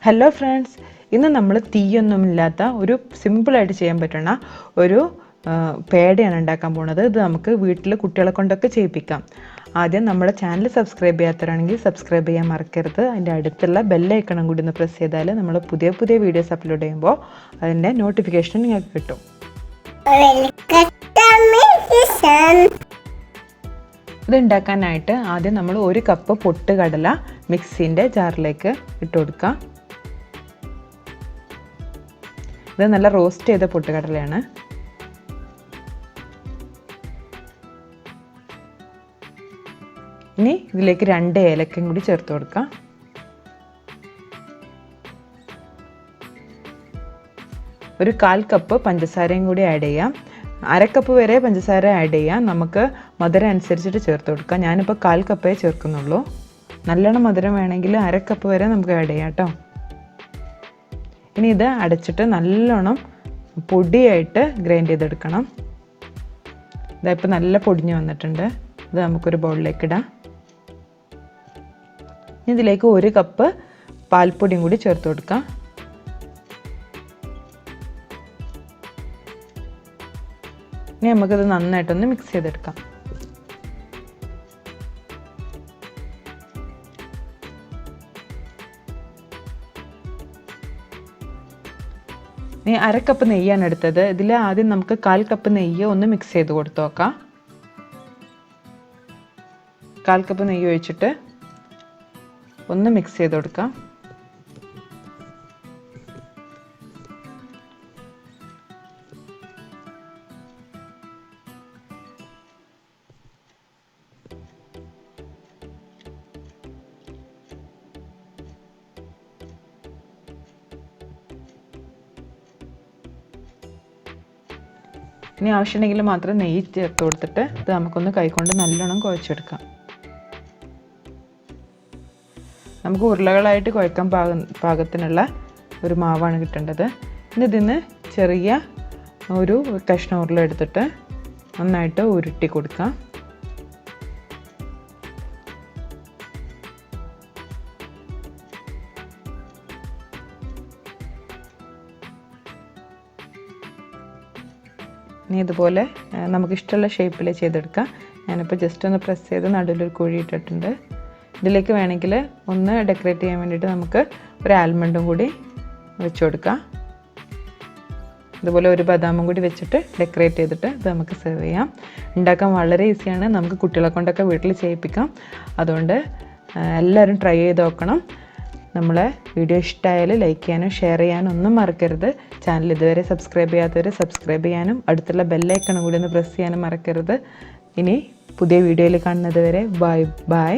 Hello friends, ഇന്ന് നമ്മൾ തീയൊന്നുമില്ലാത്ത ഒരു സിമ്പിളായിട്ട് ചെയ്യാൻ പറ്റുന്ന ഒരു പേടയാണ് ഉണ്ടാക്കാൻ പോകുന്നത്. ഇത് നമുക്ക് വീട്ടിൽ കുട്ടികളെ കൊണ്ടൊക്കെ ചെയ്യിപ്പിക്കാം. ആദ്യം നമ്മുടെ ചാനൽ സബ്സ്ക്രൈബ് ചെയ്യാത്തവരാണെങ്കിൽ സബ്സ്ക്രൈബ് ചെയ്യാൻ മറക്കരുത്. അതിൻ്റെ അടുത്തുള്ള ബെല്ലൈക്കണം കൂടി ഒന്ന് പ്രസ് ചെയ്താൽ നമ്മൾ പുതിയ പുതിയ വീഡിയോസ് അപ്ലോഡ് ചെയ്യുമ്പോൾ അതിൻ്റെ നോട്ടിഫിക്കേഷൻ നിങ്ങൾക്ക് കിട്ടും. ഇത് ഉണ്ടാക്കാനായിട്ട് ആദ്യം നമ്മൾ 1 കപ്പ് പൊട്ടുകടല മിക്സിൻ്റെ ജാറിലേക്ക് ഇട്ട് കൊടുക്കാം. ഇത് നല്ല റോസ്റ്റ് ചെയ്ത പൊട്ടുകടലയാണ്. ഇനി ഇതിലേക്ക് 2 ഏലക്കയും കൂടി ചേർത്ത് കൊടുക്കാം. ഒരു 1/4 കപ്പ് പഞ്ചസാരയും കൂടി ആഡ് ചെയ്യാം. 1/2 കപ്പ് വരെ പഞ്ചസാര ആഡ് ചെയ്യാം. നമുക്ക് മധുരം അനുസരിച്ചിട്ട് ചേർത്ത് കൊടുക്കാം. ഞാനിപ്പോൾ 1/4 കപ്പേ ചേർക്കുന്നുള്ളൂ. നല്ലോണം മധുരം വേണമെങ്കിൽ 1/2 കപ്പ് വരെ നമുക്ക് ആഡ് ചെയ്യാം കേട്ടോ. ഇനി ഇത് അടച്ചിട്ട് നല്ലോണം പൊടിയായിട്ട് ഗ്രൈൻഡ് ചെയ്തെടുക്കണം. ഇതായിപ്പോൾ നല്ല പൊടിഞ്ഞ് വന്നിട്ടുണ്ട്. ഇത് നമുക്കൊരു ബൗളിലേക്ക് ഇടാം. ഇനി ഇതിലേക്ക് 1 കപ്പ് പാൽപ്പൊടിയും കൂടി ചേർത്ത് കൊടുക്കാം. ഇനി നമുക്കിത് നന്നായിട്ടൊന്ന് മിക്സ് ചെയ്തെടുക്കാം. ഇനി 1/2 കപ്പ് നെയ്യാണ് എടുത്തത്. ഇതിൽ ആദ്യം നമുക്ക് 1/4 കപ്പ് നെയ്യ് ഒന്ന് മിക്സ് ചെയ്ത് കൊടുത്ത് നോക്കാം. 1/4 കപ്പ് നെയ്യ് ഒഴിച്ചിട്ട് ഒന്ന് മിക്സ് ചെയ്ത് കൊടുക്കാം. ഇനി ആവശ്യമുണ്ടെങ്കിൽ മാത്രം നെയ്യ് ചേർത്ത് കൊടുത്തിട്ട് ഇത് നമുക്കൊന്ന് കൈകൊണ്ട് നല്ലോണം കുഴച്ചെടുക്കാം. നമുക്ക് ഉരുളകളായിട്ട് കുഴക്കാൻ പാകത്തിനുള്ള ഒരു മാവാണ് കിട്ടേണ്ടത്. ഇനി ഇതിന് ചെറിയ ഒരു കഷ്ണം ഉരുള എടുത്തിട്ട് നന്നായിട്ട് ഉരുട്ടി കൊടുക്കാം. ഇനി ഇതുപോലെ നമുക്കിഷ്ടമുള്ള ഷേപ്പിൽ ചെയ്തെടുക്കാം. ഞാനിപ്പോൾ ജസ്റ്റ് ഒന്ന് പ്രസ് ചെയ്ത് നടുവിലൊരു കുഴി ഇട്ടിട്ടുണ്ട്. ഇതിലേക്ക് വേണമെങ്കിൽ ഒന്ന് ഡെക്കറേറ്റ് ചെയ്യാൻ വേണ്ടിയിട്ട് നമുക്ക് ഒരു ആൽമണ്ടും കൂടി വെച്ച് കൊടുക്കാം. ഇതുപോലെ ഒരു ബദാമും കൂടി വെച്ചിട്ട് ഡെക്കറേറ്റ് ചെയ്തിട്ട് ഇത് നമുക്ക് സെർവ് ചെയ്യാം. ഉണ്ടാക്കാൻ വളരെ ഈസിയാണ്. നമുക്ക് കുട്ടികളെ കൊണ്ടൊക്കെ വീട്ടിൽ ചെയ്യിപ്പിക്കാം. അതുകൊണ്ട് എല്ലാവരും ട്രൈ ചെയ്ത് നോക്കണം. നമ്മളെ വീഡിയോ ഇഷ്ടമായാൽ ലൈക്ക് ചെയ്യാനും ഷെയർ ചെയ്യാനും ഒന്നും മറക്കരുത്. ചാനൽ ഇതുവരെ സബ്സ്ക്രൈബ് ചെയ്യാത്തവർ സബ്സ്ക്രൈബ് ചെയ്യാനും അടുത്തുള്ള ബെല്ലൈക്കണം കൂടി ഒന്ന് പ്രസ് ചെയ്യാനും മറക്കരുത്. ഇനി പുതിയ വീഡിയോയിൽ കാണുന്നത് വരെ ബൈ ബൈ.